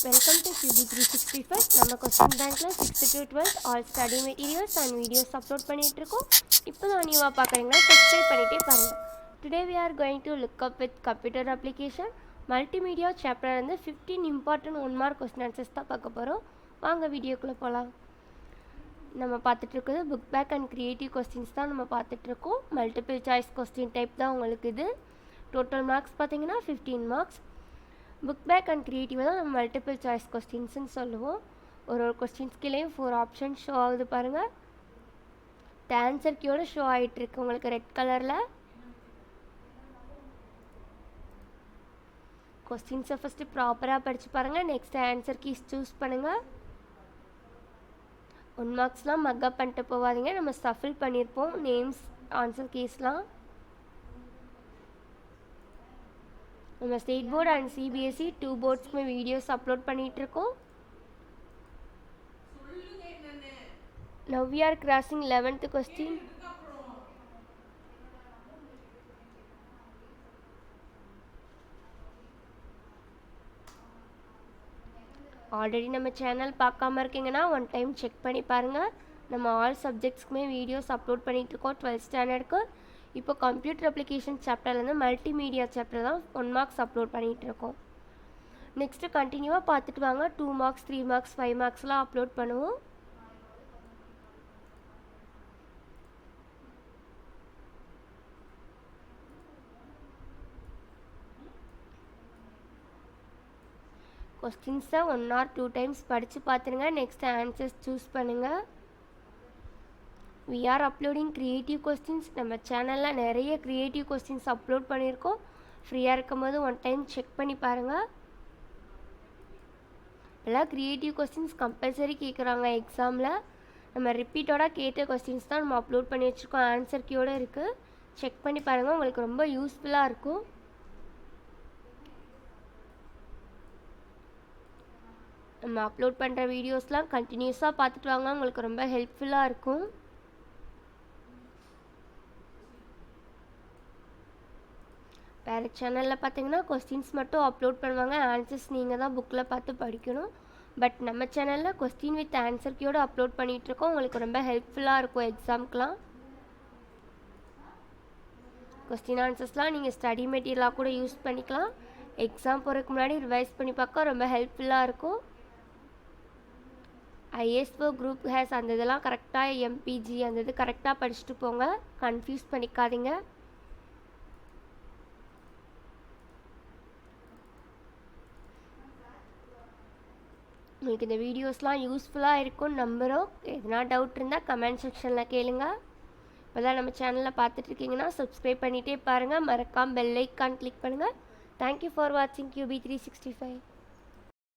Welcome to QB365. நம்ம question பேங்க்ல 6th to 12th all study materials and videos upload பண்ணிட்டு இருக்கோம். இப்போ தான் நியூவா பார்க்குறீங்கன்னா சப்ஸ்கிரைப் பண்ணிட்டே பாருங்க. Today we are going to look up with computer application multimedia chapter வந்து 15 இம்பார்ட்டன்ட் 1 மார்க் கொஸ்டின் ஆன்சர்ஸ் தான் பார்க்க போகிறோம். வாங்க வீடியோக்குள்ளே போகலாம். நம்ம பார்த்துட்டு இருக்கிறது book back and creative questions தான் நம்ம பார்த்துட்ருக்கோம். மல்டிபிள் சாய்ஸ் கொஸ்டின் டைப் தான் உங்களுக்கு இது. டோட்டல் மார்க்ஸ் பார்த்தீங்கன்னா 15 marks. Book back and creative தான் நம்ம மல்டிபிள் சாய்ஸ் கொஸ்டின்ஸ்னு சொல்லுவோம். ஒரு கொஸ்டின்ஸ்கிலேயும் 4 ஆப்ஷன் ஷோ ஆகுது பாருங்கள். த ஆன்சர் கீயோட ஷோ ஆகிட்டுருக்கு உங்களுக்கு ரெட் கலரில். கொஸ்டின்ஸை ஃபஸ்ட்டு ப்ராப்பராக படித்து பாருங்கள். நெக்ஸ்ட் ஆன்சர் கீஸ் சூஸ் பண்ணுங்கள். 1 மார்க்ஸ்லாம் மக்கப் பண்ணிட்டு போகாதீங்க. நம்ம ஸ்டஃபில் பண்ணியிருப்போம் நேம்ஸ் ஆன்சர் கீஸ்லாம். நம்ம ஸ்டேட் போர்டு அண்ட் சிபிஎஸ்சி 2 போர்ட்ஸ்க்குமே வீடியோஸ் அப்லோட் பண்ணிகிட்ருக்கோம். Now we are crossing 11th question. Already நம்ம சேனல் பார்க்காம இருக்கீங்கன்னா ஒன் டைம் செக் பண்ணி பாருங்கள். நம்ம ஆல் சப்ஜெக்ட்ஸ்க்குமே வீடியோஸ் அப்லோட் பண்ணிகிட்ருக்கோம் 12th ஸ்டாண்டர்டுக்கு. இப்போ கம்ப்யூட்டர் அப்ளிகேஷன் சாப்டர்லேருந்து மல்டிமீடியா சாப்டர் தான் 1 மார்க்ஸ் அப்லோட் பண்ணிகிட்ருக்கோம். நெக்ஸ்ட்டு கண்டினியூவாக பார்த்துட்டு வாங்க. 2 மார்க்ஸ் 3 மார்க்ஸ் 5 மார்க்ஸ்லாம் அப்லோட் பண்ணுவோம். கொஸ்டின்ஸை 1 or 2 டைம்ஸ் படித்து பார்த்துருங்க. நெக்ஸ்ட் ஆன்சர்ஸ் சூஸ் பண்ணுங்கள். we are uploading creative questions. நம்ம சேனலில் நிறைய க்ரியேட்டிவ் கொஸ்டின்ஸ் அப்லோட் பண்ணியிருக்கோம். ஃப்ரீயாக இருக்கும்போது ஒன் டைம் செக் பண்ணி பாருங்கள். எல்லாம் க்ரியேட்டிவ் கொஸ்டின்ஸ் கம்பல்சரி கேட்குறாங்க எக்ஸாமில். நம்ம ரிப்பீட்டோட கேட்ட கொஸ்டின்ஸ் தான் நம்ம அப்லோட் பண்ணி வச்சுருக்கோம். ஆன்சர் கீயோடு இருக்குது. செக் பண்ணி பாருங்கள், உங்களுக்கு ரொம்ப யூஸ்ஃபுல்லாக இருக்கும். நம்ம அப்லோட் பண்ணுற வீடியோஸ்லாம் கண்டினியூஸாக பார்த்துட்டு வாங்க, உங்களுக்கு ரொம்ப ஹெல்ப்ஃபுல்லாக இருக்கும். வேறு சேனலில் பார்த்தீங்கன்னா கொஸ்டின்ஸ் மட்டும் அப்லோட் பண்ணுவாங்க. ஆன்சர்ஸ் நீங்கள் தான் புக்கில் பார்த்து படிக்கணும். பட் நம்ம சேனலில் கொஸ்டின் வித் ஆன்சர் கீயோடு அப்லோட் பண்ணிகிட்ருக்கோம். உங்களுக்கு ரொம்ப ஹெல்ப்ஃபுல்லாக இருக்கும் எக்ஸாம்க்கெலாம். கொஸ்டின் ஆன்சர்ஸ்லாம் நீங்கள் ஸ்டடி மெட்டீரியலாக கூட யூஸ் பண்ணிக்கலாம். எக்ஸாம் போகிறதுக்கு முன்னாடி ரிவைஸ் பண்ணி பார்க்க ரொம்ப ஹெல்ப்ஃபுல்லாக இருக்கும். ஐஎஸ்ஓ குரூப் ஹேஸ் அந்த இதெல்லாம் கரெக்டாக எம்பிஜி அந்த இது கரெக்டாக படிச்சுட்டு போங்க. கன்ஃபியூஸ் பண்ணிக்காதீங்க. உங்களுக்கு இந்த வீடியோஸ்லாம் யூஸ்ஃபுல்லாக இருக்கும்னு நம்புகிறோம். எதனா டவுட் இருந்தால் கமெண்ட் செக்ஷனில் கேளுங்க. இப்போ தான் நம்ம சேனலில் பார்த்துட்ருக்கீங்கன்னா சப்ஸ்கிரைப் பண்ணிகிட்டே பாருங்கள். மறக்காமல் பெல் ஐக்கான் கிளிக் பண்ணுங்கள். தேங்க்யூ ஃபார் வாட்சிங் QB365.